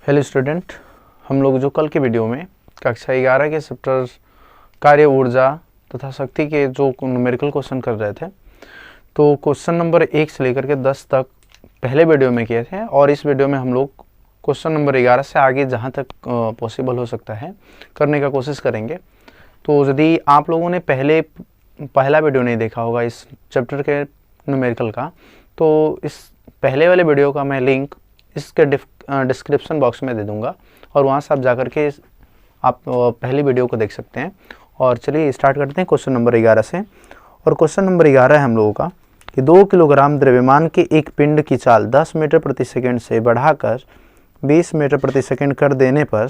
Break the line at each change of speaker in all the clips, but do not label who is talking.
Hello student, हम लोग जो कल के वीडियो में कक्षा 11 के चैप्टर कार्य ऊर्जा तथा शक्ति के जो न्यूमेरिकल क्वेश्चन कर रहे थे, तो क्वेश्चन नंबर 1 से लेकर के 10 तक पहले वीडियो में किए थे और इस वीडियो में हम लोग क्वेश्चन नंबर 11 से आगे जहां तक पॉसिबल हो सकता है करने का कोशिश करेंगे। तो यदि आप लोगों ने पहला वीडियो नहीं देखा होगा इस चैप्टर के न्यूमेरिकल का, तो इस पहले वाले वीडियो का मैं लिंक इसके डिस्क्रिप्शन बॉक्स में दे दूंगा और वहाँ से आप जाकर के आप पहली वीडियो को देख सकते हैं। और चलिए स्टार्ट करते हैं क्वेश्चन नंबर 11 से। और क्वेश्चन नंबर 11 है हम लोगों का कि 2 किलोग्राम द्रव्यमान के एक पिंड की चाल 10 मीटर प्रति सेकंड से बढ़ाकर 20 मीटर प्रति सेकंड कर देने पर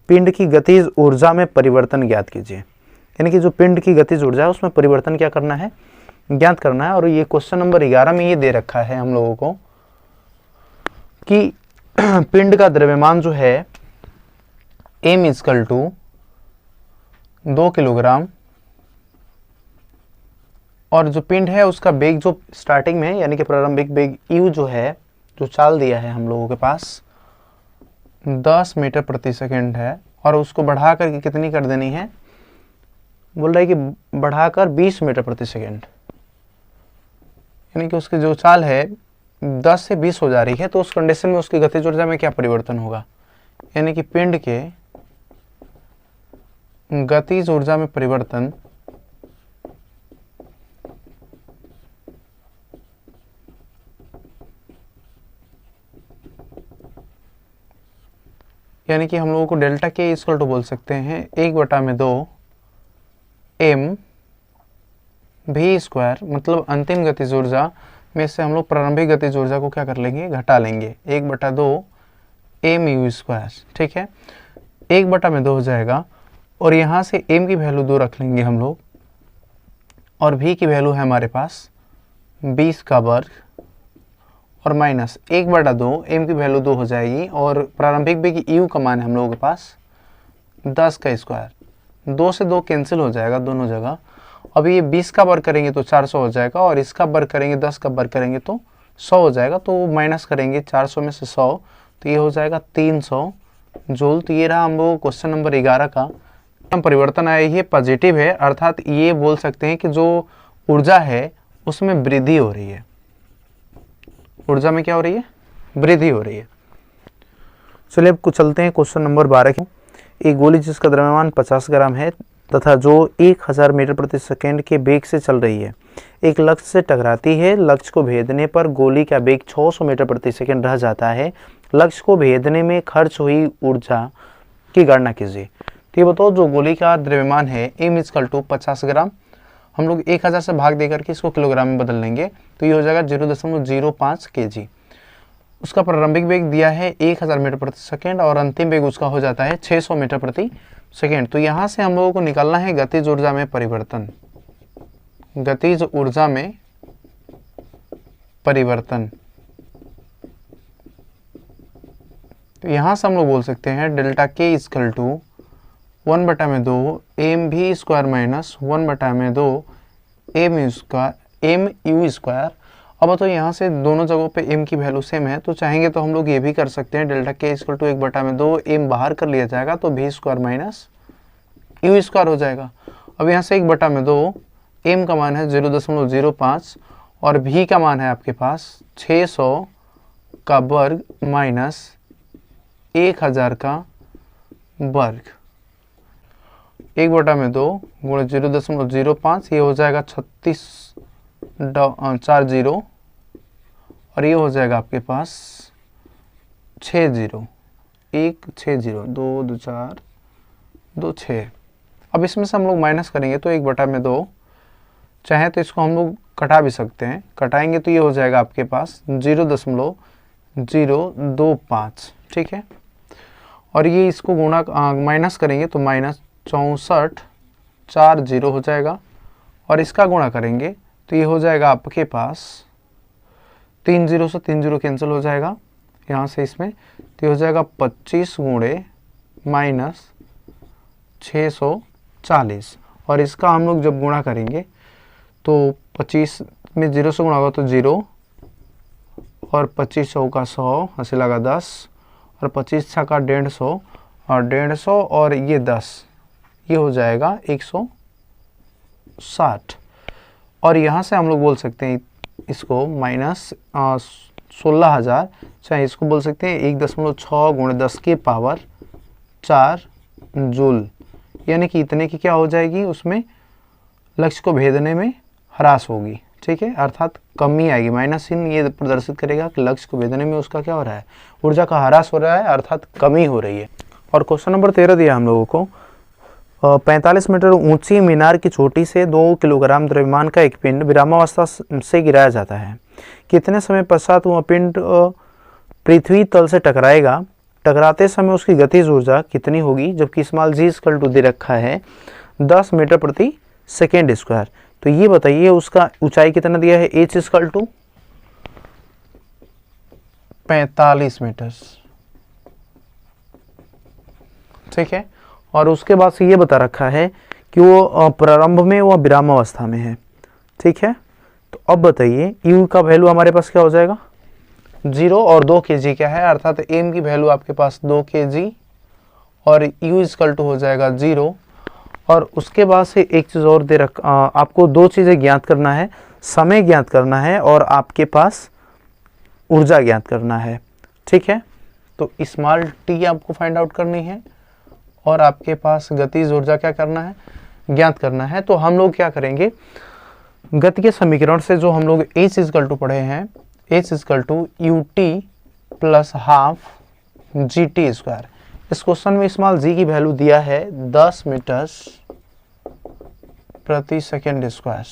पिंड की गतिज ऊर्जा में परिवर्तन ज्ञात कीजिए। यानी कि जो पिंड की गतिज ऊर्जा है उसमें परिवर्तन क्या करना है, ज्ञात करना है। और ये क्वेश्चन नंबर 11 में ये दे रखा है हम लोगों को कि पिंड का द्रव्यमान जो है m इजकल टू 2 किलोग्राम और जो पिंड है उसका वेग जो स्टार्टिंग में यानी कि प्रारंभिक वेग u जो है, जो चाल दिया है हम लोगों के पास 10 मीटर प्रति सेकंड है और उसको बढ़ा करके कितनी कर देनी है, बोल रहा है कि बढ़ाकर 20 मीटर प्रति सेकंड, यानी कि उसकी जो चाल है 10 से 20 हो जा रही है। तो उस कंडीशन में उसकी गतिज ऊर्जा में क्या परिवर्तन होगा, यानी कि पिंड के गतिज ऊर्जा में परिवर्तन यानी कि हम लोगों को डेल्टा के इक्वल टू बोल सकते हैं 1/2 m v स्क्वायर, मतलब अंतिम गतिज ऊर्जा में से हम लोग प्रारंभिक गतिज ऊर्जा को क्या कर लेंगे, घटा लेंगे 1/2 m u स्क्वायर। ठीक है, 1/2 हो जाएगा और यहाँ से m की वैल्यू 2 रख लेंगे हम लोग और v की वैल्यू है हमारे पास 20 का वर्ग और माइनस 1/2 m की वैल्यू 2 हो जाएगी और प्रारंभिक वेग u का मान है हम लोगों के पास 10 का स्क्वायर। 2 से 2 कैंसिल हो जाएगा दोनों जगह। अब ये 20 का वर्ग करेंगे तो 400 हो जाएगा और इसका वर्ग करेंगे 10 का वर्ग करेंगे तो 100 हो जाएगा। तो माइनस करेंगे 400 में से 100 तो ये हो जाएगा 300 जूल। तो ये रहा हम लोग क्वेश्चन नंबर 11 का परिवर्तन आया, ये पॉजिटिव है, अर्थात ये बोल सकते हैं कि जो ऊर्जा है उसमें वृद्धि हो रही है। ऊर्जा में क्या हो रही है, वृद्धि हो रही है। चलिए अब चलते हैं क्वेश्चन नंबर 12 की। एक गोली जिसका द्रव्यमान 50 ग्राम है तथा जो 1000 मीटर प्रति सेकंड के वेग से चल रही है, एक लक्ष्य से टकराती है। लक्ष्य को भेदने पर गोली का वेग 600 मीटर प्रति सेकंड रह जाता है। लक्ष्य को भेदने में खर्च हुई ऊर्जा की गणना कीजिए। तो ये बताओ, जो गोली का द्रव्यमान है m इजकल टू 50 ग्राम, हम लोग 1000 से भाग देकर के इसको किलोग्राम में बदल लेंगे तो ये हो जाएगा 0.05 kg। उसका प्रारंभिक वेग दिया है 1000 मीटर प्रति सेकंड और अंतिम वेग उसका हो जाता है 600 मीटर प्रति सेकेंड। तो यहाँ से हम लोगों को निकालना है गतिज ऊर्जा में परिवर्तन। गतिज ऊर्जा में परिवर्तन, तो यहाँ से हम लोग बोल सकते हैं डेल्टा के equal to 1/2 m v square minus 1/2 m u square. अब तो यहाँ से दोनों जगहों पे m की वैल्यू सेम है, तो चाहेंगे तो हम लोग ये भी कर सकते हैं डेल्टा के इक्वल टू 1/2 m बाहर कर लिया जाएगा तो v square minus you square हो जाएगा। अब यहाँ से 1/2 m का मान है 0.05 और v का मान है आपके पास 600 का वर्ग माइनस 1000 का वर्ग। 1/2 गुणा 0.05, ये हो जाएगा 3640 और ये हो जाएगा आपके पास 60 160 2 2 4 2 6। अब इसमें से हम लोग माइनस करेंगे तो 1/2, चाहे तो इसको हम लोग कटा भी सकते हैं, कटाएंगे तो ये हो जाएगा आपके पास 0.025। ठीक है, और ये इसको गुणा माइनस करेंगे तो माइनस 6440 हो जाएगा और इसका गुणा करेंगे तो ये हो जाएगा आपके पास 3 0 से 3 0 कैंसिल हो जाएगा यहाँ से इसमें, तो ये हो जाएगा 25 गुणे माइनस 640 और इसका हम लोग जब गुणा करेंगे तो 25 में 0 से गुणा होगा तो 0 और 25 100 का 100 हंसी लगा 10 और 25 छक्का 150 और 150 और ये 10, ये हो जाएगा 160। और यहाँ से हम लोग बोल सकते हैं इसको माइनस 16,000, चाहे इसको बोल सकते हैं 1.6 गुणे 10 की पावर 4 जूल, यानी कि इतने की क्या हो जाएगी, उसमें लक्ष्य को भेदने में ह्रास होगी। ठीक है, अर्थात कमी आएगी। माइनस चिन्ह ये प्रदर्शित करेगा कि लक्ष्य को भेदने में उसका क्या हो रहा है, ऊर्जा का ह्रास हो रहा है, अर्थात कमी हो रही है। और क्वेश्चन नंबर 13 दिया हम लोगों को, 45 मीटर ऊंची मीनार की चोटी से 2 किलोग्राम द्रव्यमान का एक पिंड विरामावस्था से गिराया जाता है। कितने समय पश्चात वह पिंड पृथ्वी तल से टकराएगा? टकराते समय उसकी गतिज ऊर्जा कितनी होगी? जबकि स्मॉल जी इक्वल टू दे रखा है 10 मीटर प्रति सेकेंड स्क्वायर। तो ये बताइए उसका ऊंचाई कितना दिया है, एच इक्वल टू 45 मीटर। ठीक है, और उसके बाद से ये बता रखा है कि वो प्रारंभ में वह विरामावस्था में है। ठीक है, तो अब बताइए u का वैल्यू हमारे पास क्या हो जाएगा, 0 और 2 kg क्या है, अर्थात m की वैल्यू आपके पास 2 kg और u इक्वल टू हो जाएगा 0। और उसके बाद से एक चीज़ और दे रख, आपको 2 चीज़ें ज्ञात करना है, समय ज्ञात करना है और आपके पास ऊर्जा ज्ञात करना है। ठीक है, तो स्मॉल t आपको फाइंड आउट करनी है और आपके पास गतिज ऊर्जा क्या करना है, ज्ञात करना है। तो हम लोग क्या करेंगे, गति के समीकरण से जो हम लोग h इक्वल टू पढ़े हैं, h equal to ut plus half gt square. इस क्वेश्चन में स्मॉल g की वैल्यू दिया है 10 मीटर प्रति सेकेंड स्क्वायर।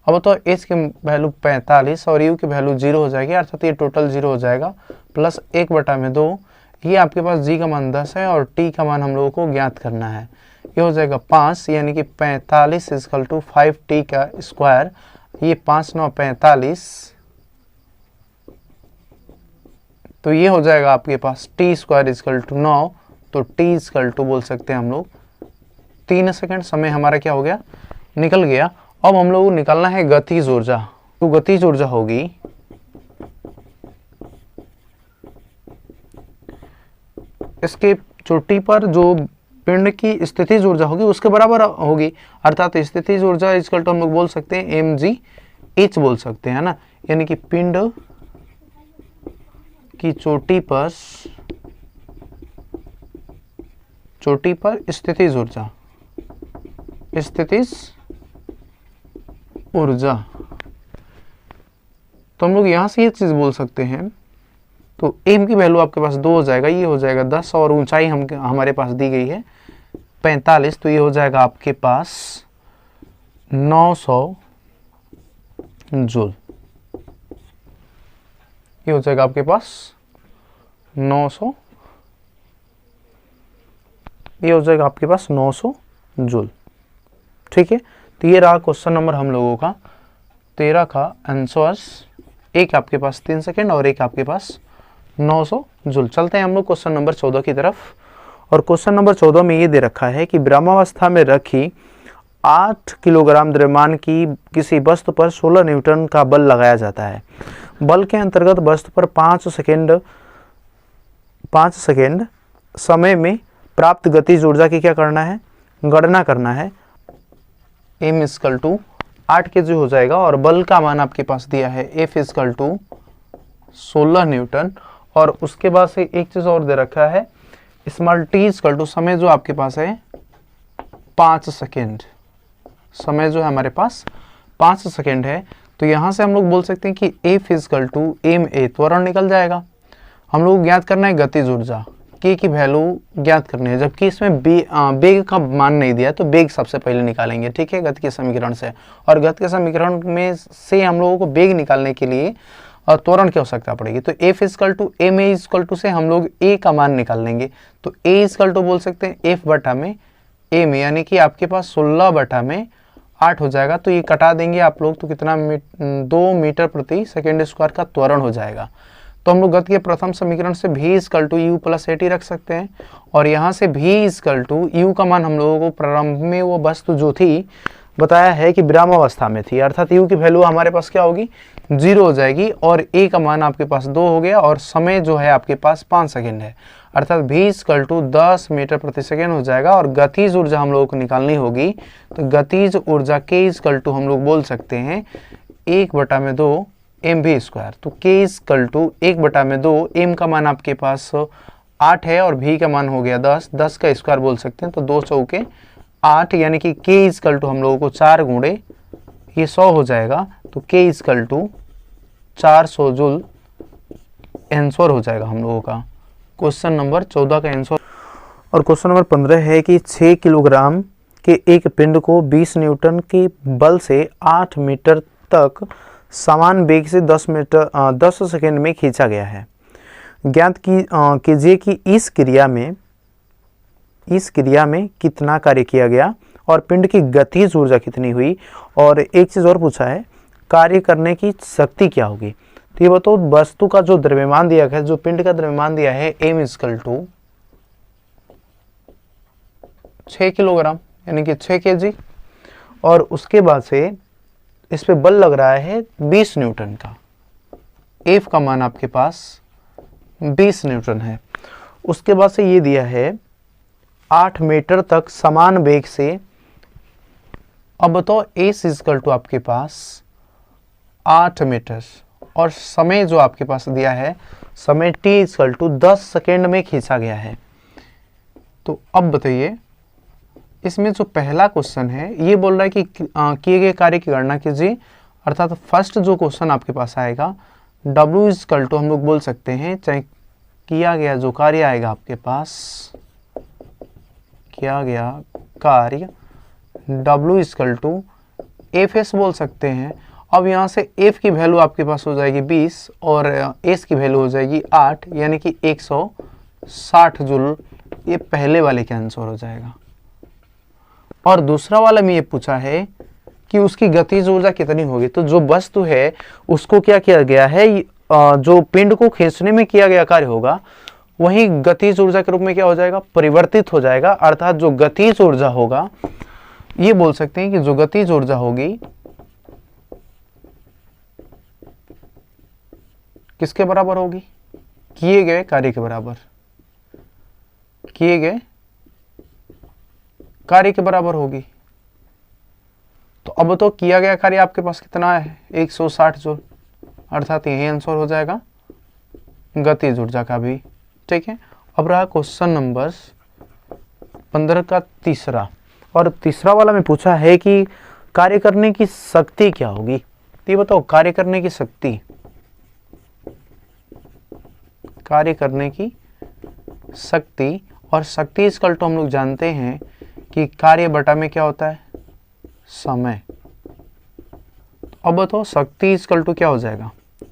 अब तो h की वैल्यू 45 और u की वैल्यू 0 हो जाएगी, अर्थात ये टोटल 0 हो जाएगा, प्लस 1/2। ये आपके पास g का मान 10 है और t का मान हम लोगों को ज्ञात करना है। ये हो जाएगा 5, यानी कि 45 इक्वल टू 5t का स्क्वायर। ये 5 9 45, तो ये हो जाएगा आपके पास t स्क्वायर इक्वल टू 9। तो t इक्वल टू बोल सकते हैं हम लोग 3 सेकंड। समय हमारा क्या हो गया, निकल गया। अब हम लोग को निकालना है गतिज ऊर्जा। तो गतिज ऊर्जा होगी इसके चोटी पर जो पिंड की स्थितिज ऊर्जा होगी उसके बराबर होगी, अर्थात स्थितिज ऊर्जा इक्वल टू हम लोग बोल सकते हैं mgh बोल सकते हैं ना, यानी कि पिंड की चोटी पर स्थितिज ऊर्जा, तो हम लोग यहां से ये चीज बोल सकते हैं। तो m की वैल्यू आपके पास 2 हो जाएगा, ये हो जाएगा 10 और ऊंचाई हमारे पास दी गई है 45, तो ये हो जाएगा आपके पास 900 जूल। ये हो जाएगा आपके पास 900, ये हो जाएगा आपके पास 900 जूल। ठीक है, तो ये रहा क्वेश्चन नंबर हम लोगों का 13 का आंसर्स। एक आपके पास 3 सेकेंड और एक आपके पास 900 जूल। चलते हैं हम लोग क्वेश्चन नंबर 14 की तरफ। और क्वेश्चन नंबर 14 में ये दे रखा है कि विरामावस्था में रखी 8 किलोग्राम द्रव्यमान की किसी वस्तु पर 16 न्यूटन का बल लगाया जाता है। बल के अंतर्गत वस्तु पर 5 सेकेंड समय में प्राप्त गतिज ऊर्जा की क्या करना है, गणना करना है। m इक्वल टू 8 kg हो जाएगा और बल का मान आपके पास दिया है F इक्वल टू 16 न्यूटन। और उसके बाद से एक चीज और दे रखा है, स्मॉल t इक्वल टू समय जो आपके पास है 5 सेकेंड। समय जो है हमारे पास 5 सेकेंड है। तो यहाँ से हम लोग बोल सकते हैं कि F इक्वल टू ma, त्वरण निकल जाएगा। हम लोग ज्ञात करना है गतिज ऊर्जा, k की वैल्यू ज्ञात करनी है, जबकि इसमें वेग का मान नहीं दिया है, तो वेग सबसे पहले निकालेंगे। ठीक है, गति के समीकरण से। और गति के समीकरण में से हम लोगों को वेग निकालने के लिए त्वरण की आवश्यकता पड़ेगी। तो F equal to ma equal to से हम लोग a का मान निकाल लेंगे। तो a इक्वल टू बोल सकते हैं F बटा में a में, यानी कि आपके पास 16 बटा में 8 हो जाएगा। तो ये कटा देंगे आप लोग, तो कितना 2 मीटर प्रति सेकेंड स्क्वायर का त्वरण हो जाएगा। तो हम लोग गति के प्रथम समीकरण से v equal to u plus at रख सकते हैं। और यहाँ से v इक्वल टू u का मान हम लोगों को प्रारंभ में वो वस्तु जो थी बताया है कि विरामावस्था में थी, अर्थात u की वैल्यू हमारे पास क्या होगी 0 हो जाएगी और ए का मान आपके पास 2 हो गया और समय जो है आपके पास 5 सेकेंड है, अर्थात v = 10 मीटर प्रति सेकेंड हो जाएगा। और गतिज ऊर्जा हम लोगों को निकालनी होगी, तो गतिज ऊर्जा k = हम लोग बोल सकते हैं 1/2 mv²। तो k = 1/2, m का मान आपके पास 8 है और v का मान हो गया 10, 10 का स्क्वायर बोल सकते हैं, तो 2 चौके 8, यानी कि k = हम लोगों को 4 गुणे ये 100 हो जाएगा, तो k = 400 जूल आंसर हो जाएगा हम लोगों का क्वेश्चन नंबर 14 का आंसर। और क्वेश्चन नंबर 15 है कि 6 किलोग्राम के एक पिंड को 20 न्यूटन के बल से 8 मीटर तक समान वेग से 10 सेकेंड में खींचा गया है। ज्ञात कीजिए कि इस क्रिया में कितना कार्य किया गया और पिंड की गतिज ऊर्जा कितनी हुई। और एक चीज और पूछा है, कार्य करने की शक्ति क्या होगी। तो ये बताओ, वस्तु का जो द्रव्यमान दिया गया है, जो पिंड का द्रव्यमान दिया है m = 6 किलोग्राम यानी कि 6 kg, और उसके बाद से इस पे बल लग रहा है 20 न्यूटन का, F का मान आपके पास 20 न्यूटन है। उसके बाद से ये दिया है 8 मीटर तक समान वेग से। अब बताओ S = आपके पास 8 मीटर और समय जो आपके पास दिया है, समय t = 10 सेकेंड में खींचा गया है। तो अब बताइए, इसमें जो पहला क्वेश्चन है ये बोल रहा है कि किए गए कार्य की गणना कीजिए, अर्थात फर्स्ट जो क्वेश्चन आपके पास आएगा W = हम लोग बोल सकते हैं, चाहे किया गया जो कार्य आएगा आपके पास, किया गया कार्य W = Fs बोल सकते हैं। अब यहाँ से F की वैल्यू आपके पास हो जाएगी 20 और S की वैल्यू हो जाएगी 8, यानी कि 160 जूल। ये पहले वाले का आंसर हो जाएगा। और दूसरा वाला में ये पूछा है कि उसकी गतिज ऊर्जा कितनी होगी। तो जो वस्तु है उसको क्या किया गया है, जो पिंड को खींचने में किया गया कार्य होगा वही गतिज ऊर्जा के रूप में क्या हो जाएगा, परिवर्तित हो जाएगा। अर्थात जो गतिज ऊर्जा होगा, ये बोल सकते हैं कि जो गतिज ऊर्जा होगी किसके बराबर होगी, किए गए कार्य के बराबर, किए गए कार्य के बराबर होगी। तो अब तो किया गया कार्य आपके पास कितना है, 160 जूल, अर्थात यही आंसर हो जाएगा गतिज ऊर्जा का भी। ठीक है। अब रहा क्वेश्चन नंबर 15 का तीसरा, और तीसरा वाला में पूछा है कि कार्य करने की शक्ति क्या होगी। तो ये बताओ, कार्य करने की शक्ति, कार्य करने की शक्ति, और शक्ति = हम लोग जानते हैं कि कार्य बटा में क्या होता है, समय। अब बताओ शक्ति = क्या हो जाएगा,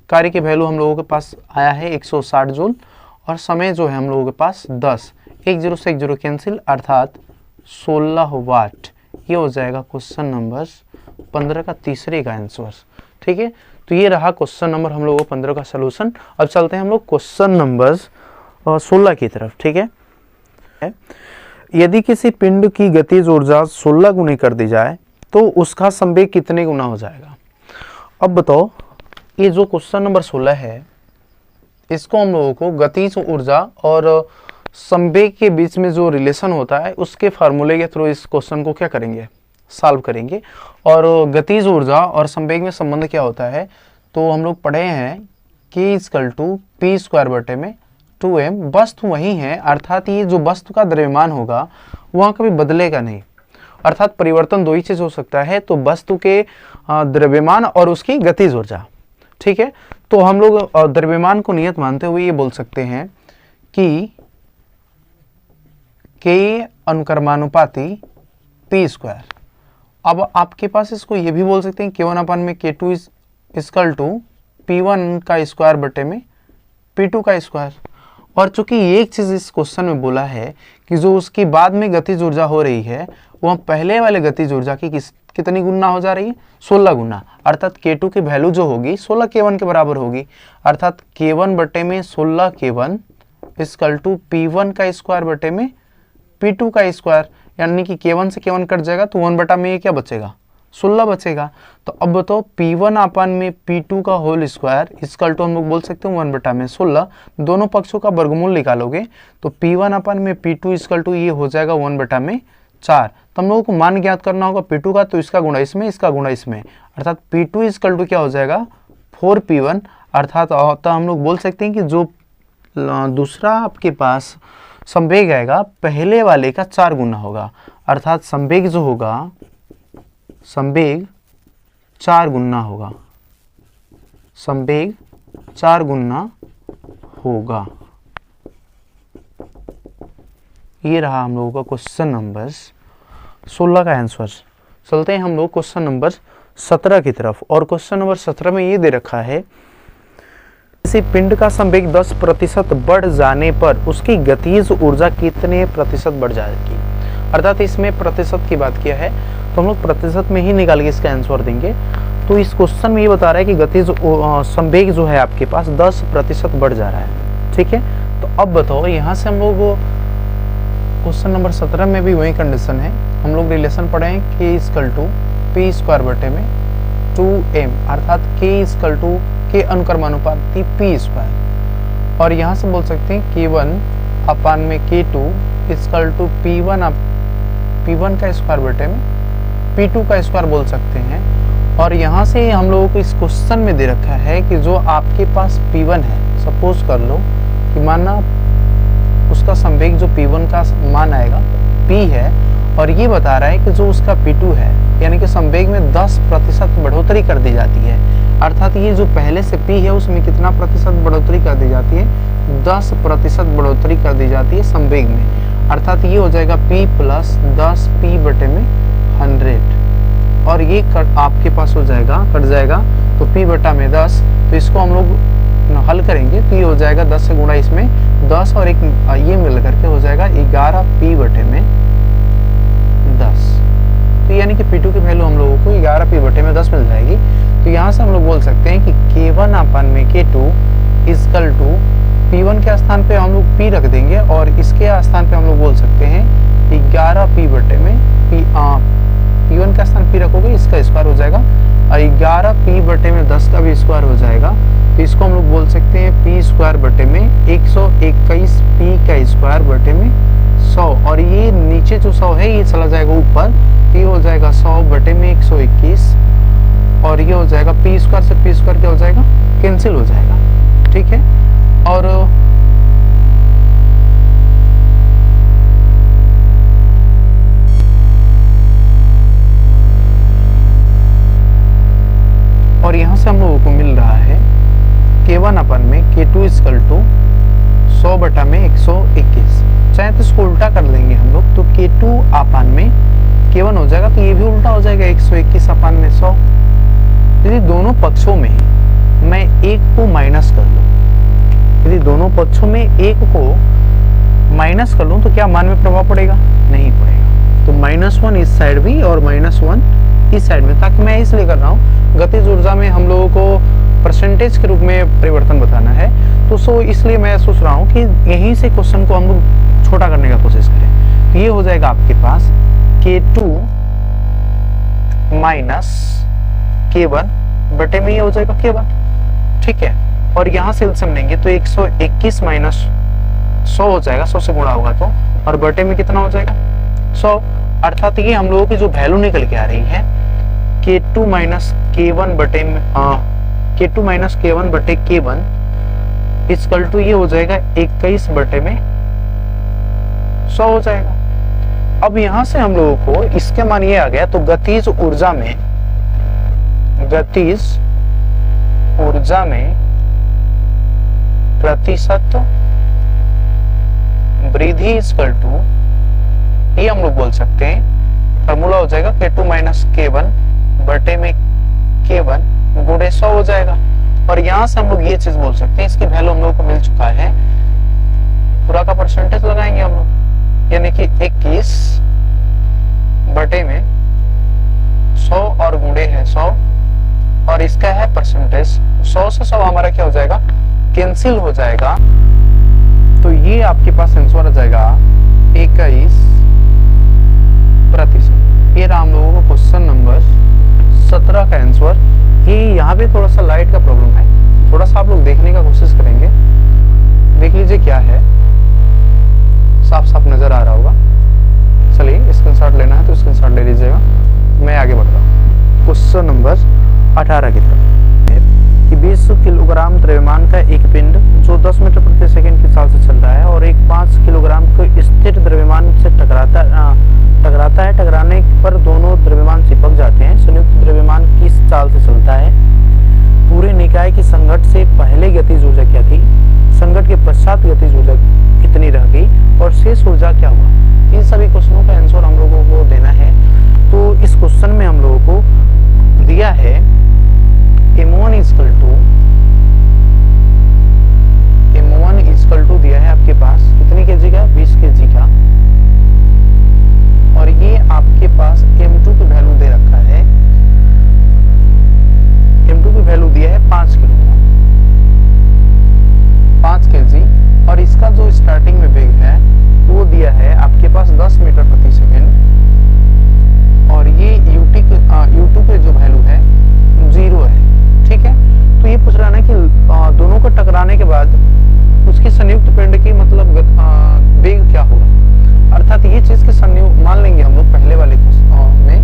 कार्य की वैल्यू हम लोगों के पास आया है 160 जूल और समय जो है हम लोगों के पास 10, 1 0 से 1 0 कैंसिल, अर्थात 16 वाट। ये हो जाएगा क्वेश्चन नंबर 15 का तीसरे का आंसर। ठीक है। तो ये रहा क्वेश्चन नंबर हम लोगों को 15 का सलूशन। अब चलते हैं हम लोग क्वेश्चन नंबर 16 की तरफ। ठीक है। यदि किसी पिंड की गतिज ऊर्जा 16 गुनी कर दी जाए तो उसका संवेग कितने गुना हो जाएगा। अब बताओ, ये जो क्वेश्चन नंबर 16 है इसको हम लोगों को गतिज ऊर्जा और संवेग के बीच में जो रिलेशन होता है उसके फार्मूले के थ्रू इस क्वेश्चन को क्या करेंगे, सॉल्व करेंगे। और गतिज ऊर्जा और संवेग में संबंध क्या होता है, तो हम लोग पढ़े हैं k = p² 2m। वस्तु वही है, अर्थात ये जो वस्तु का द्रव्यमान होगा वहाँ कभी बदलेगा नहीं, अर्थात परिवर्तन दो ही चीज हो सकता है, तो वस्तु के द्रव्यमान और उसकी गतिज ऊर्जा। ठीक है। तो हम लोग द्रव्यमान को नियत मानते हुए ये बोल सकते हैं कि k अनुक्रमानुपाती p²। अब आपके पास इसको ये भी बोल सकते हैं k1 में k2 = p1 का स्क्वायर बटे में p2 का स्क्वायर। और चूंकि एक चीज इस क्वेश्चन में बोला है कि जो उसकी बाद में गतिज ऊर्जा हो रही है वह पहले वाले गतिज ऊर्जा की कितनी गुना हो जा रही है, 16 गुना, अर्थात k2 की वैल्यू जो होगी 16 k1 के बराबर होगी, अर्थात k1 बटे में 16 k1 = p1 का स्क्वायर बटे में p2 का स्क्वायर, यानी कि k1 से k1 कट जाएगा तो 1 बटा में ये क्या बचेगा, 16 बचेगा। तो अब बताओ P1 अपन में P2 का होल स्क्वायर इक्वल टू हम लोग बोल सकते हैं 1 बटा में 16, दोनों पक्षों का वर्गमूल निकालोगे तो P1 अपन में P2 इक्वल टू ये हो जाएगा 1 बटा में 4। तो हम लोगों को मान ज्ञात करना होगा P2 का, तो इसका गुणा इसमें, इसका गुणा इसमें, अर्थात P2 इक्वल टू क्या हो जाएगा 4P1। अर्थात तो हम लोग बोल सकते हैं कि जो दूसरा आपके पास संवेग आएगा पहले वाले का 4 गुना होगा, अर्थात संवेग जो होगा संवेग 4 गुना होगा, संवेग 4 गुना होगा। ये रहा हम लोगों का क्वेश्चन नंबर 16 का आंसर। चलते हैं हम लोग क्वेश्चन नंबर 17 की तरफ। और क्वेश्चन नंबर 17 में ये दे रखा है किसी पिंड का संवेग 10% बढ़ जाने पर उसकी गतिज ऊर्जा कितने प्रतिशत बढ़ जाएगी। अर्थात इसमें प्रतिशत की बात किया है तो हम लोग प्रतिशत में ही निकाल के इसका आंसर देंगे। तो इस क्वेश्चन में ये बता रहा है कि गतिज संवेग जो है आपके पास 10% बढ़ जा रहा है। ठीक है, तो अब बताओ यहाँ से हम लोग क्वेश्चन नंबर 17 में भी वही कंडीशन है। हम लोग रिलेशन पढ़े हैं K equal to P square बटे में 2m, अर्थात K इक्वल टू K अनुक्रमानुपाती P स्क्वायर। और यहाँ से बोल सकते हैं K1 अपान में K2 इक्वल टू P1 का स्क्वायर बटे में P2 का स्क्वायर बोल सकते हैं। और यहाँ से हम लोगों को इस क्वेश्चन में दे रखा है कि जो आपके पास P1 है, सपोज कर लो कि माना उसका संवेग जो P1 का मान आएगा P है, और ये बता रहा है कि जो उसका P2 है यानी कि संवेग में 10% बढ़ोतरी कर दी जाती है। अर्थात ये जो पहले से P है उसमें कितना प्रतिशत बढ़ोतरी कर दी जाती है, 10% बढ़ोतरी कर दी जाती है संवेग में। अर्थात ये हो जाएगा P प्लस 10P बटे में 100, और ये आपके पास हो जाएगा, कट जाएगा तो P बटा में 10। तो इसको हम लोग हल करेंगे तो ये हो जाएगा 10 से गुणा इसमें 10 और एक ये मिल करके हो जाएगा 11P बटे में 10। तो यानी कि P2 की वैल्यू हम लोगों को 11P बटे में 10 मिल जाएगी। तो यहाँ से हम लोग बोल सकते हैं कि K1 अपान में K2 इक्वल टू P1 के स्थान पे हम लोग P रख देंगे और इसके स्थान पे हम लोग बोल सकते हैं 11P बटे में P1 का स्थान P रखोगे, इसका स्क्वायर हो जाएगा, और 11P बटे में 10 का भी स्क्वायर हो जाएगा। तो इसको हम लोग बोल सकते हैं P स्क्वायर बटे में 121 P का स्क्वायर बटे में 100, और ये नीचे जो 100 है ये चला जाएगा ऊपर, तो ये हो जाएगा 100 बटे में 121, और ये हो जाएगा P स्क्वायर से P स्क्वायर क्या हो जाएगा, कैंसिल हो जाएगा। ठीक है, और यहाँ से हम लोगों को मिल रहा है K1 अपन में K2 इक्वल टू 100 बटा में 121। चाहे तो इसको उल्टा कर देंगे हम लोग, तो K2 अपान में K1 हो जाएगा, तो ये भी उल्टा हो जाएगा 121 अपान में 100। यदि दोनों पक्षों में मैं एक को माइनस कर लूँ, यदि दोनों पक्षों में एक को माइनस कर लूँ तो क्या मान में प्रभाव पड़ेगा, नहीं पड़ेगा। तो -1 इस साइड भी और -1 इस साइड में, ताकि मैं इसलिए कर रहा हूँ गतिज ऊर्जा में हम लोगों को परसेंटेज के रूप में परिवर्तन बताना है, तो इसलिए मैं सोच रहा हूँ कि यहीं से क्वेश्चन को हम लोग छोटा करने का कोशिश करें। तो ये हो जाएगा आपके पास K2 माइनस K1 बटे में ये हो जाएगा K1। ठीक है, और यहाँ से एलसीएम लेंगे तो 121 माइनस 100 हो जाएगा, 100 से गुणा होगा तो, और बटे में कितना हो जाएगा 100। अर्थात ये हम लोगों की जो वैल्यू निकल के आ रही है K2 माइनस K1 बटे में K2 माइनस K1 बटे K1 इक्वल टू ये हो जाएगा 21 बटे में 100 हो जाएगा। अब यहां से हम लोगों को इसके मान ये आ गया, तो गतिज ऊर्जा में प्रतिशत वृद्धि इक्वल टू ये हम लोग बोल सकते हैं, फॉर्मूला हो जाएगा K2 माइनस K1 बटे में K1 गुणे 100 हो जाएगा। और यहां से हम लोग ये चीज बोल सकते हैं, इसकी वैल्यू हम लोग को मिल चुका है, पूरा का परसेंटेज लगाएंगे हम लोग, यानी कि 21 बटे में 100 और गुणे है 100, और इसका है परसेंटेज 100 से 100 हमारा क्या हो जाएगा, कैंसिल हो जाएगा। तो ये आपके पास आंसर आ जाएगा 21%। ये रहा हम लोगों को क्वेश्चन नंबर 17 का आंसर। ये यहाँ पे थोड़ा सा लाइट का प्रॉब्लम है, थोड़ा सा आप लोग देखने का कोशिश करेंगे, देख लीजिए क्या है, साफ साफ नजर आ रहा होगा। चलिए स्क्रीनशॉट लेना है तो स्क्रीनशॉट ले लीजिएगा, मैं आगे बढ़ रहा हूँ क्वेश्चन नंबर 18 की तरफ। कि 20 किलोग्राम द्रव्यमान का एक पिंड जो 10 मीटर प्रति सेकंड की चाल से चल रहा है और एक 5 किलोग्राम के स्थिर द्रव्यमान से टकराता है, टकराने पर दोनों द्रव्यमान चिपक जाते हैं। संयुक्त द्रव्यमान किस चाल से चलता है? पूरे निकाय की संघट्ट से पहले गतिज ऊर्जा क्या थी? संघट्ट के पश्चात गतिज ऊर्जा कितनी रह गई और शेष ऊर्जा क्या हुआ? इन सभी क्वेश्चनों का आंसर हम लोगों को देना है। तो इस क्वेश्चन में हम लोगों को दिया है m1 इक्वल टू दिया है आपके पास कितनी केजी का? 20 केजी का, और ये आपके पास m2 की वैल्यू दे रखा है, m2 की वैल्यू दिया है 5 किलोग्राम, 5 केजी, और इसका जो स्टार्टिंग में वेग है वो दिया है आपके पास 10 मीटर प्रति सेकेंड, और ये u2 पे जो वैल्यू है 0 है। ठीक है, तो ये पूछ रहा है ना कि दोनों को टकराने के बाद उसकी संयुक्त पिंड की मतलब वेग क्या होगा, अर्थात ये चीज के संयुक्त मान लेंगे हम लोग पहले वाले में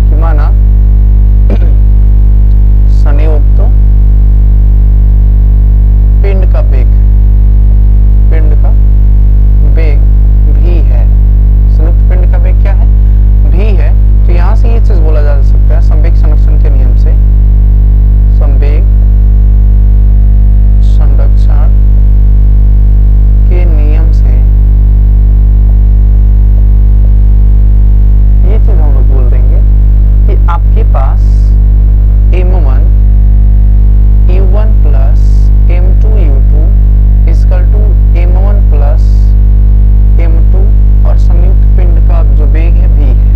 कि माना संयुक्त पिंड का वेग भी है, संयुक्त पिंड का वेग क्या है? भी है। तो यहां से ये चीज बोला जा सकता है संवेग संरक्षण के नियम से, संवेग संरक्षण के नियम से ये चीज हम लोग बोल देंगे कि आपके पास m1 u1 plus m2 u2 equal to m1 plus m2 और संयुक्त पिंड का जो वेग है v है,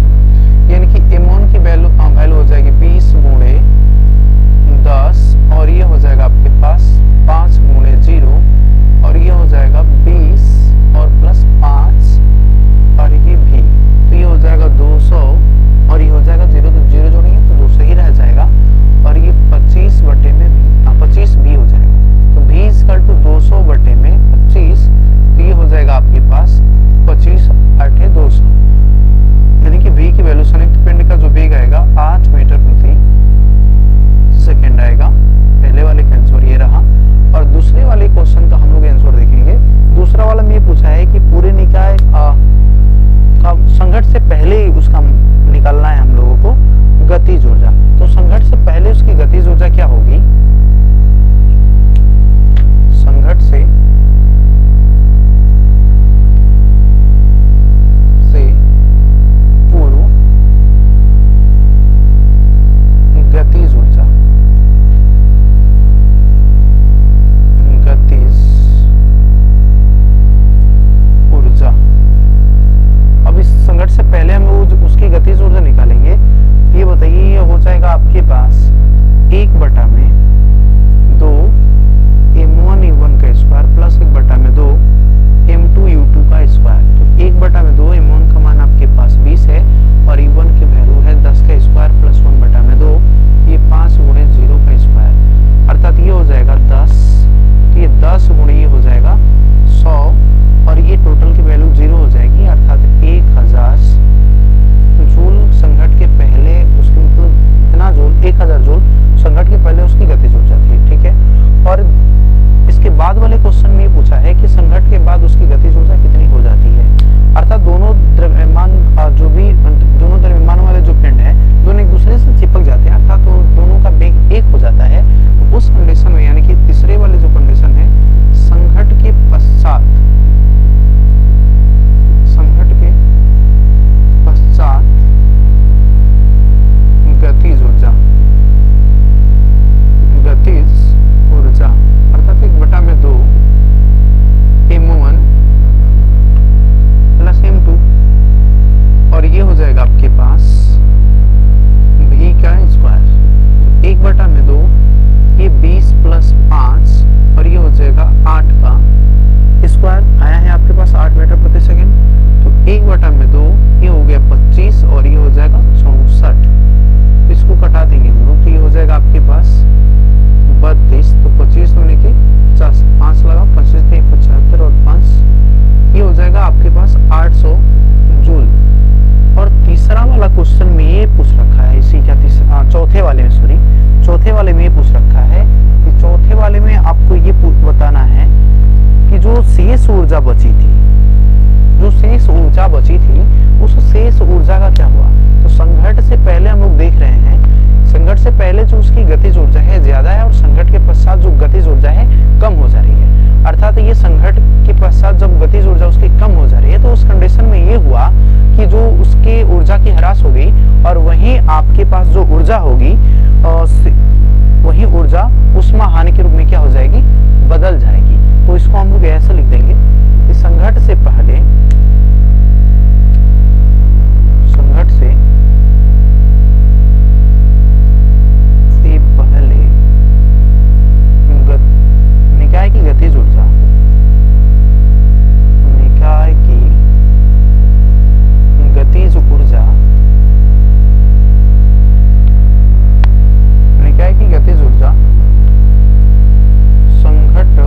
यानी कि m1 की वैल्यू हो जाएगी 20 गुणे 10, और ये हो जाएगा आपके पास 5 गुणे 0, और ये हो जाएगा 20 और प्लस 5, और ये भी, तो ये हो जाएगा 200, और ये हो जाएगा 0, तो 0 जोड़ेंगे तो 200 ही रह जाएगा, और ये 25 बटे में 25 भी हो जाएगा, तो v इक्वल टू 200 बटे में 25, तो ये हो जाएगा आपके पास 25 8 200, यानी कि v की वैल्यू संयुक्त पिंड का जो वेग आएगा 8 मीटर प्रति सेकेंड आएगा। पहले वाले का आंसर ये रहा, और दूसरे वाले क्वेश्चन का हम लोग आंसर देखेंगे। दूसरा वाला में ये पूछा है कि पूरे निकाय का संघट्ट से पहले उसका निकालना है हम लोगों को गतिज ऊर्जा। तो संघट्ट से पहले उसकी गतिज ऊर्जा क्या होगी? संघट्ट से पूर्व गतिज ऊर्जा, अब इस संघट्ट से पहले हम लोग उसकी गतिज ऊर्जा निकालेंगे। ये बताइए, ये हो जाएगा आपके पास 1/2 m1 u1 का स्क्वायर प्लस 1/2 m2 u2 का स्क्वायर। तो 1/2 m1 का मान आपके पास 20 है, और u1 की वैल्यू है 10 का स्क्वायर प्लस 1/2, ये 5 गुणे 0 का स्क्वायर, अर्थात ये हो जाएगा 10, तो ये 10 गुणे ये हो जाएगा 100, और ये टोटल की वैल्यू 0 हो जाएगी, अर्थात 1000 जूल संघट्ट के पहले उसकी मतलब इतना जूल 1000 जूल संघट्ट के पहले उसकी गतिज ऊर्जा थी। ठीक है, और इसके बाद वाले क्वेश्चन में ये पूछा है कि संघट्ट के बाद उसकी गतिज ऊर्जा कितनी हो जाती है, अर्थात दोनों द्रव्यमान दोनों द्रव्यमान वाले जो पिंड है दोनों एक दूसरे से चिपक जाते हैं, अर्थात तो दोनों का वेग एक हो जाता है। तो उस कंडीशन में यानी कि तीसरे वाले जो कंडीशन है संघट्ट के पश्चात गतिज ऊर्जा अर्थात 1/2 m1 प्लस m2, और ये हो जाएगा आपके पास v का स्क्वायर, 1/2 ये 20 प्लस 5, और ये हो जाएगा 8 का स्क्वायर, आया है आपके पास 8 मीटर प्रति सेकेंड, तो 1/2 ये हो गया 25, और ये हो जाएगा 64, इसको कटा देंगे 32, तो 25 दूनी की 50, 5 लगा, 25 × 75 और 5, ये हो जाएगा आपके पास 800 जूल। और तीसरा वाला क्वेश्चन में ये पूछ रखा है, इसी क्या चौथे वाले में, सॉरी चौथे वाले में ये पूछ रखा है कि चौथे वाले में आपको ये बताना है कि जो शेष ऊर्जा बची थी, जो शेष ऊर्जा बची थी, उस शेष ऊर्जा का क्या हुआ। तो संघट से पहले हम लोग देख रहे हैं, संघट से पहले जो उसकी गतिज ऊर्जा है ज्यादा है और संघट के पश्चात जो गतिज ऊर्जा है कम हो जा रही है। अर्थात ये संघट के पश्चात जब गतिज ऊर्जा उसकी कम हो जा रही है, तो उस कंडीशन में ये हुआ कि जो उसके ऊर्जा की ह्रास हो गई और वहीं आपके पास जो ऊर्जा होगी वही ऊर्जा उष्मा हानि के रूप में क्या हो जाएगी, बदल जाएगी। तो इसको हम लोग ऐसे लिख देंगे कि संघट से पहले निकाय की गतिज ऊर्जा, निकाय की गतिज ऊर्जा, निकाय की गतिज ऊर्जा संघट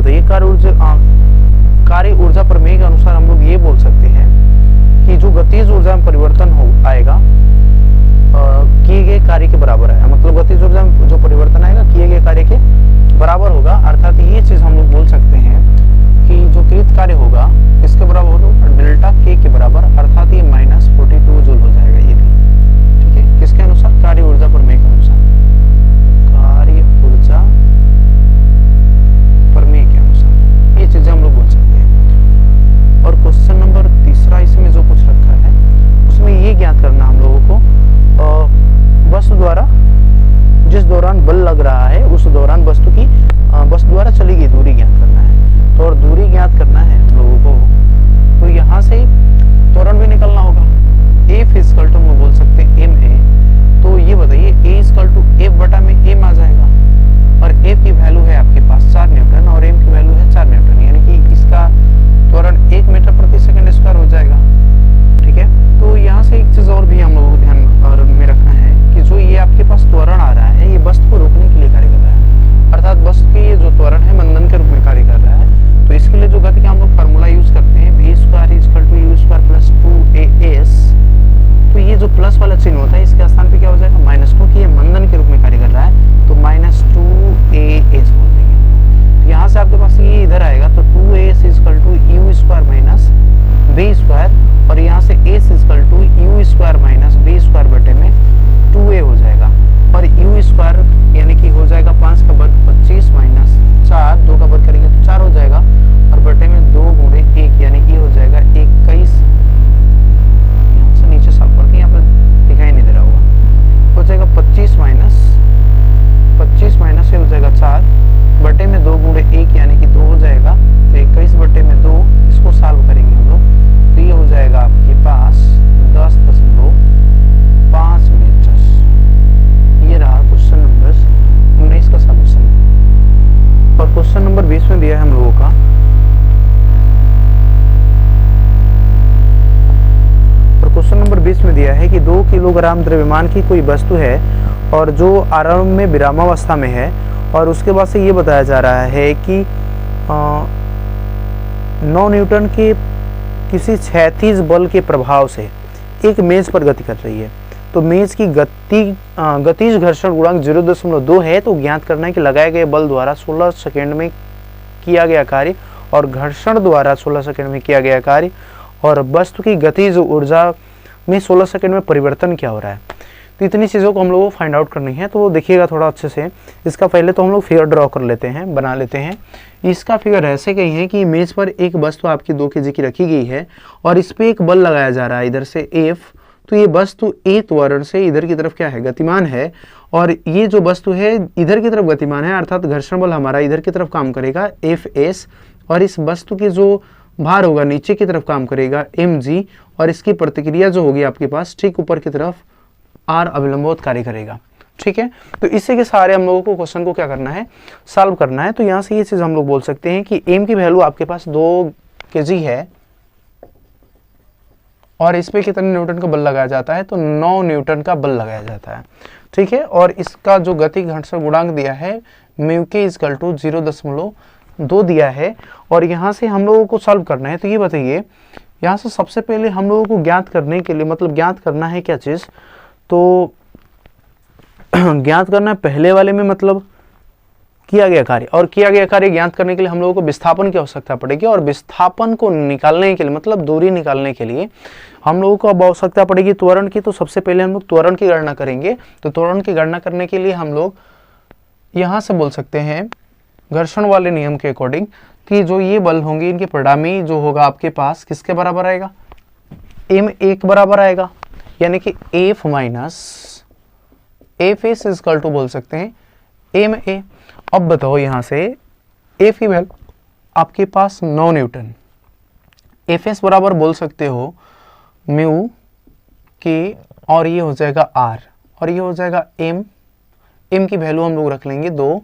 बताइए कार्य ऊर्जा प्रमेय के अनुसार हम लोग ये बोल सकते हैं कि जो गतिज ऊर्जा में परिवर्तन हो आएगा किए गए कार्य के बराबर है। मतलब गतिज ऊर्जा में जो परिवर्तन आएगा किए गए कार्य के बराबर होगा। अर्थात ये चीज हम लोग बोल सकते हैं कि जो कृत कार्य होगा इसके बराबर होगा डेल्टा के बराबर, अर्थात ये -42 जूल हो जाएगा ये भी। ठीक है, किसके अनुसार? कार्य ऊर्जा प्रमेय के अनुसार, कार्य ऊर्जा प्रमेय के अनुसार ये चीजें हम लोग बोल सकते हैं। और क्वेश्चन नंबर तीसरा इसमें जो कुछ रखा है उसमें ये ज्ञात करना हम लोगों को वस्तु द्वारा जिस दौरान बल लग रहा है उस दौरान वस्तु द्वारा चली गई दूरी ज्ञात करना है। तो और दूरी ज्ञात करना है हम लोगों को, तो यहाँ से त्वरण भी निकलना होगा। F इक्वल टू हम बोल सकते हैं ma। तो ये बताइए A इक्वल टू F बटा में m आ जाएगा, और F की वैल्यू है आपके पास 4 न्यूटन और m की वैल्यू है 4 न्यूटन, यानी कि इसका त्वरण 1 मीटर प्रति सेकंड स्क्वायर हो जाएगा। ठीक है, तो यहाँ से एक चीज और भी हम लोगों को ध्यान में रखना है कि जो ये आपके पास त्वरण आ रहा है ये वस्तु को रोकने के लिए कार्य कर रहा है। अर्थात वस्तु की ये जो त्वरण है मंदन के रूप में कार्य कर रहा है। तो इसके लिए जो गति का हम लोग फार्मूला यूज करते हैं v² = u² + 2as। तो ये जो प्लस वाला चिन्ह होता है इसके स्थान पे क्या हो जाएगा -2, क्योंकि ये मंदन के रूप में कार्य कर रहा है। तो -2as बोल देंगे। तो यहाँ से आपके पास ये इधर आएगा, तो 2as = u² - v², और यहाँ से s = u² - v² बटे में 2a हो जाएगा। और u² यानी कि हो जाएगा 5 का वर्ग 25 - 4, 2 का वर्ग करेंगे तो 4 हो जाएगा, और बटे में 2 × 1 यानी कि हो जाएगा 21। यहाँ से नीचे साफ करके यहाँ पर दिखाई नहीं दे रहा होगा, हो जाएगा 25 माइनस ये हो जाएगा 4 बटे में 2 × 1 यानी कि 2 हो जाएगा। तो 21 बटे में 2, इसको सॉल्व करेंगे हम लोग, तो ये हो जाएगा आपके पास 10.5 मीटर। ये रहा क्वेश्चन नंबर 19 का सॉल्यूशन। और क्वेश्चन नंबर 20 में दिया है हम लोगों का क्वेश्चन नंबर 20 में दिया है कि 2 किलोग्राम द्रव्यमान की कोई वस्तु है और जो आरंभ में विरामावस्था में है, और उसके बाद से ये बताया जा रहा है कि 9 न्यूटन के किसी क्षैतिज बल के प्रभाव से एक मेज पर गति कर रही है। तो मेज की गतिज घर्षण गुणांक 0.2 है। तो ज्ञात करना है कि लगाए गए बल द्वारा 16 सेकेंड में किया गया कार्य और घर्षण द्वारा 16 सेकेंड में किया गया कार्य, और वस्तु की गतिज ऊर्जा में 16 सेकेंड में परिवर्तन क्या हो रहा है। तो इतनी चीज़ों को हम लोगों को फाइंड आउट करनी है। तो वो देखिएगा थोड़ा अच्छे से। इसका पहले तो हम लोग फिगर ड्रॉ कर लेते हैं, बना लेते हैं। इसका फिगर ऐसे कहीं है कि मेज पर एक वस्तु आपकी 2 kg की रखी गई है और इस पर एक बल लगाया जा रहा है इधर से F। तो ये वस्तु A त्वरण से इधर की तरफ क्या है, गतिमान है, और ये जो वस्तु है इधर की तरफ गतिमान है, अर्थात घर्षण बल हमारा इधर की तरफ काम करेगा Fs, और इस वस्तु की जो भार होगा नीचे की तरफ काम करेगा mg, और इसकी प्रतिक्रिया जो होगी आपके पास ठीक ऊपर की तरफ r अविलंबोत कार्य करेगा। ठीक है, तो इससे के सारे हम लोगों को क्वेश्चन को क्या करना है, सॉल्व करना है। तो यहाँ से ये चीज हम लोग बोल सकते हैं कि m की वैल्यू आपके पास 2 kg है और इस पे कितने न्यूटन का बल लगाया जाता है, तो 9 न्यूटन का बल लगाया जाता है। ठीक है, और इसका जो गति घर्षण गुणांक दिया है म्यू के इक्वल टू 0.2 दिया है, और यहाँ से हम लोगों को सॉल्व करना है। तो ये बताइए यहाँ से सबसे पहले हम लोगों को ज्ञात करने के लिए, मतलब ज्ञात करना है क्या चीज़, तो ज्ञात करना है पहले वाले में मतलब किया गया कार्य, और किया गया कार्य ज्ञात करने के लिए हम लोगों को विस्थापन की आवश्यकता पड़ेगी, और विस्थापन को निकालने के लिए मतलब दूरी निकालने के लिए हम लोगों को अब आवश्यकता पड़ेगी त्वरण की। तो सबसे पहले हम लोग त्वरण की गणना करेंगे। तो त्वरण की गणना करने के लिए हम लोग यहाँ से बोल सकते हैं घर्षण वाले नियम के अकॉर्डिंग कि जो ये बल होंगे इनके परिणामी जो होगा आपके पास किसके बराबर आएगा, m1 के बराबर आएगा, यानी कि F minus Fs equal to बोल सकते हैं ma। अब बताओ यहाँ से F की वैल्यू आपके पास 9 न्यूटन, Fs बराबर बोल सकते हो म्यू के, और ये हो जाएगा r, और ये हो जाएगा m की वैल्यू हम लोग रख लेंगे 2,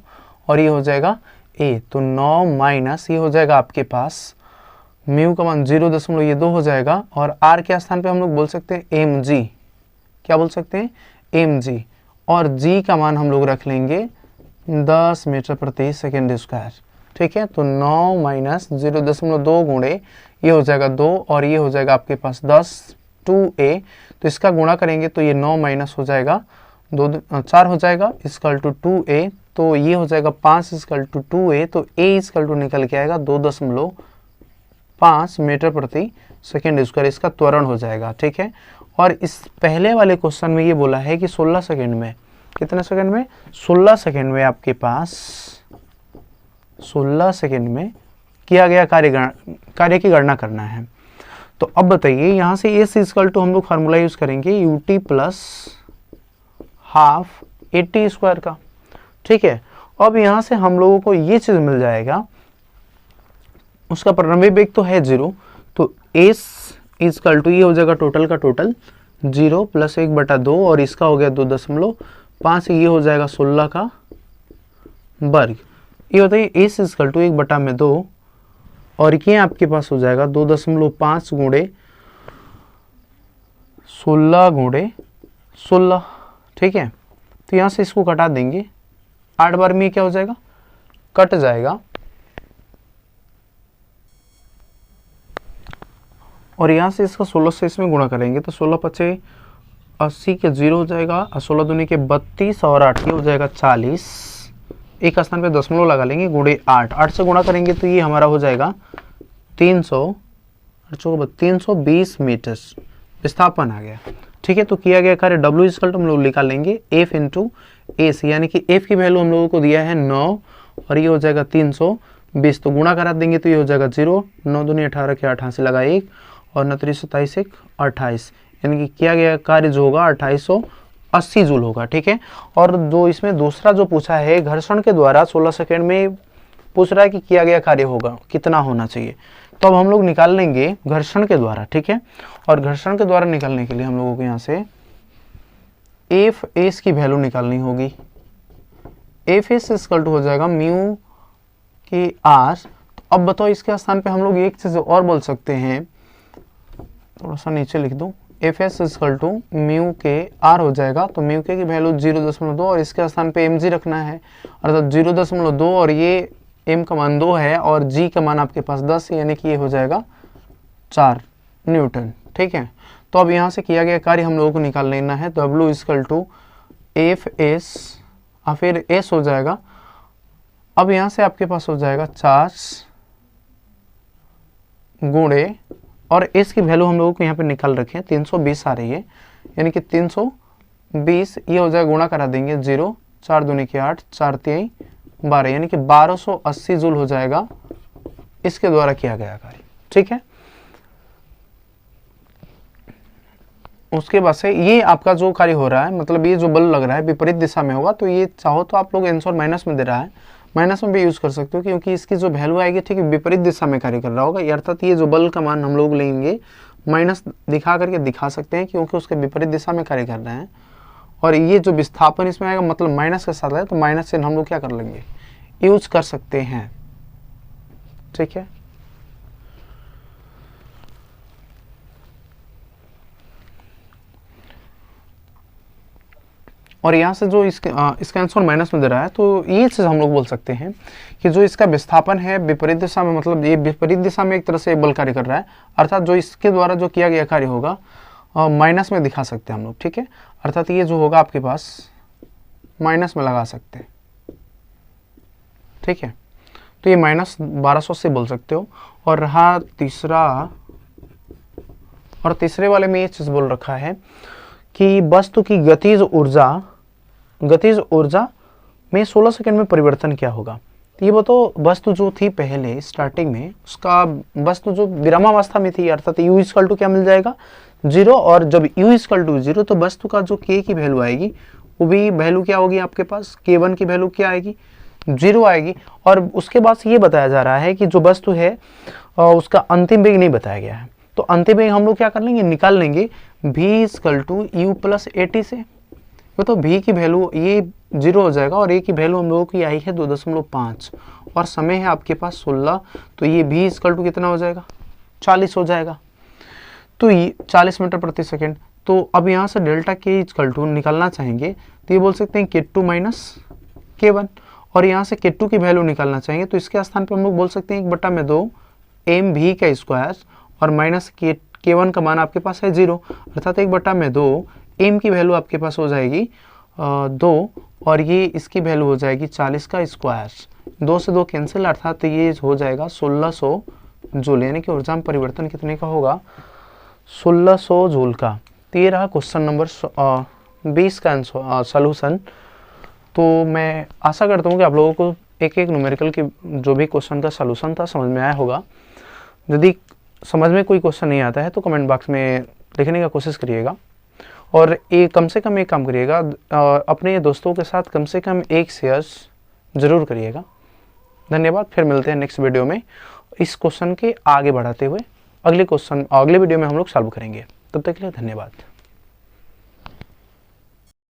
और ये हो जाएगा a। तो 9 माइनस ये हो जाएगा आपके पास म्यू का मान 0.2 हो जाएगा, और r के स्थान पे हम लोग बोल सकते हैं mg, क्या बोल सकते हैं mg, और g का मान हम लोग रख लेंगे 10 मीटर प्रति सेकेंड स्क्वायर। ठीक है। तो 9 माइनस 0.2 गुणे ये हो जाएगा 2 और ये हो जाएगा आपके पास 10 2a। तो इसका गुणा करेंगे तो ये 9 माइनस हो जाएगा 4 हो जाएगा इक्वल टू 2a। तो ये हो जाएगा 5 इक्वल टू 2a। तो a इक्वल टू निकल के आएगा 2.5 मीटर प्रति सेकेंड स्क्वायर। इसका त्वरण हो जाएगा, ठीक है। और इस पहले वाले क्वेश्चन में ये बोला है कि 16 सेकेंड में, कितने सेकेंड में, 16 सेकेंड में आपके पास 16 सेकेंड में किया गया कार्य की गणना करना है। तो अब बताइए यहाँ से एस इक्वल टू हम लोग फार्मूला यूज करेंगे UT plus half eighty square का, ठीक है। अब यहाँ से हम लोगों को ये चीज मिल जाएगा, उसका प्रारंभिक वेग तो है 0, तो एस इक्वल टू ये हो जाएगा टोटल का टोटल 0 प्लस 1/2 और इसका हो गया 2.5, ये हो जाएगा 16 का वर्ग। ये होता है एस इक्वल टू 1/2 और ये आपके पास हो जाएगा 2.5 गुणे 16, ठीक है। तो यहाँ से इसको घटा देंगे, 8 बार में क्या हो जाएगा, कट जाएगा। और यहाँ से इसका 16 से इसमें गुणा करेंगे तो 16 पचे 80 के 0 हो जाएगा और 16 दूनी के 32 और 8 ये हो जाएगा 40। एक स्थान पे दशमलव लगा लेंगे, गुणे 8 से गुणा करेंगे तो ये हमारा हो जाएगा 320 मीटर विस्थापन आ गया, ठीक है। तो किया गया कार्य W इक्वल टू हम लोग निकाल लेंगे F इंटू एस, यानी कि F की वैल्यू हम लोगों को दिया है 9 और ये हो जाएगा 320। तो गुणा करा देंगे तो ये हो जाएगा 0, 9 दूनी 18 के 88 लगा 1 और 29 27 1 28, यानी कि किया गया कार्य जो होगा 2880 जूल होगा, ठीक है। और जो इसमें दूसरा जो पूछा है घर्षण के द्वारा 16 सेकेंड में पूछ रहा है कि किया गया कार्य होगा कितना होना चाहिए। तो अब हम लोग निकाल लेंगे घर्षण के द्वारा, ठीक है। और घर्षण के द्वारा निकालने के लिए हम लोगों को यहाँ से एफ एस की वैल्यू निकालनी होगी। एफ एस इक्वल टू हो जाएगा म्यू के आर। तो अब बताओ इसके स्थान पे हम लोग एक चीज और बोल सकते हैं, थोड़ा सा नीचे लिख दूं, F S equal to mu के आर हो जाएगा। तो म्यू के की वैल्यू 0.2 और इसके स्थान पे एम जी रखना है, अर्थात 0.2 और ये m का मान 2 है और g का मान आपके पास 10 है, यानी कि ये हो जाएगा 4 न्यूटन, ठीक है। तो अब यहाँ से किया गया कार्य हम लोगों को निकाल लेना है। तो W equal to F S फिर s हो जाएगा। अब यहाँ से आपके पास हो जाएगा 4 गुणे और s की वैल्यू हम लोगों को यहाँ पे निकाल रखे हैं 320 आ रही है, यानी कि 320 ये हो जाएगा, गुणा करा देंगे 0 4 दूनी के 8 4 3 12, यानी कि 1280 जूल हो जाएगा इसके द्वारा किया गया कार्य, ठीक है। उसके बाद से ये आपका जो कार्य हो रहा है, मतलब ये जो बल लग रहा है विपरीत दिशा में होगा, तो ये चाहो तो आप लोग आंसर माइनस में दे रहा है, माइनस में भी यूज कर सकते हो, क्योंकि इसकी जो वैल्यू आएगी, ठीक है, विपरीत दिशा में कार्य कर रहा होगा, अर्थात ये जो बल का मान हम लोग लेंगे माइनस दिखा करके दिखा सकते हैं, क्योंकि उसके विपरीत दिशा में कार्य कर रहे हैं। और ये जो विस्थापन इसमें आएगा मतलब माइनस के साथ है, तो माइनस से हम लोग क्या कर लेंगे, यूज कर सकते हैं, ठीक है। और यहाँ से जो इसका आंसर माइनस में दे रहा है, तो ये चीज हम लोग बोल सकते हैं कि जो इसका विस्थापन है विपरीत दिशा में, मतलब ये विपरीत दिशा में एक तरह से बल कार्य कर रहा है, अर्थात जो इसके द्वारा जो किया गया कार्य होगा माइनस में दिखा सकते हैं हम लोग, ठीक है। अर्थात ये जो होगा आपके पास माइनस में लगा सकते हैं, ठीक है। तो ये माइनस 1200 से बोल सकते हो। और रहा तीसरा, और तीसरे वाले में ये चीज बोल रखा है कि वस्तु की गतिज ऊर्जा में 16 सेकंड में परिवर्तन क्या होगा। तो ये बताओ, वस्तु जो थी पहले स्टार्टिंग में, उसका वस्तु जो विरामावस्था में थी, अर्थात u इक्वल टू क्या मिल जाएगा 0, और जब u इक्वल टू 0 तो वस्तु का जो k की वैल्यू आएगी वो भी वैल्यू क्या होगी आपके पास, k1 की वैल्यू क्या आएगी 0 आएगी। और उसके बाद से ये बताया जा रहा है कि जो वस्तु है उसका अंतिम वेग नहीं बताया गया है, तो अंतिम वेग हम लोग क्या कर लेंगे, निकाल लेंगे v equal to u plus 80 से। तो v की वैल्यू ये 0 हो जाएगा और a की वैल्यू हम लोगों की आई है 2.5 और समय है आपके पास 16, तो ये v इक्वल टू कितना हो जाएगा 40 हो जाएगा, तो ये 40 मीटर प्रति सेकेंड। तो अब यहाँ से डेल्टा k इक्वल टू निकालना चाहेंगे तो ये बोल सकते हैं k2 माइनस k1, और यहाँ से K2 की वैल्यू निकालना चाहेंगे तो इसके स्थान पे हम लोग बोल सकते हैं 1/2 एम भी का स्क्वायर और माइनस K1 का मान आपके पास है 0, अर्थात 1/2 एम की वैल्यू आपके पास हो जाएगी 2 और ये इसकी वैल्यू हो जाएगी 40 का स्क्वायर, 2 से 2 कैंसिल, अर्थात ये हो जाएगा 1600 जूल, यानी कि ऊर्जा में परिवर्तन कितने का होगा 1600 जूल का। तो ये रहा क्वेश्चन नंबर 20 का सॉल्यूशन। तो मैं आशा करता हूँ कि आप लोगों को एक एक न्यूमेरिकल की जो भी क्वेश्चन का सॉल्यूशन था समझ में आया होगा। यदि समझ में कोई क्वेश्चन नहीं आता है तो कमेंट बॉक्स में लिखने का कोशिश करिएगा और कम से कम एक काम करिएगा, अपने दोस्तों के साथ कम से कम एक शेयर ज़रूर करिएगा। धन्यवाद, फिर मिलते हैं नेक्स्ट वीडियो में इस क्वेश्चन के आगे बढ़ाते हुए। अगले वीडियो में हम लोग सॉल्व करेंगे। तब तक के लिए धन्यवाद।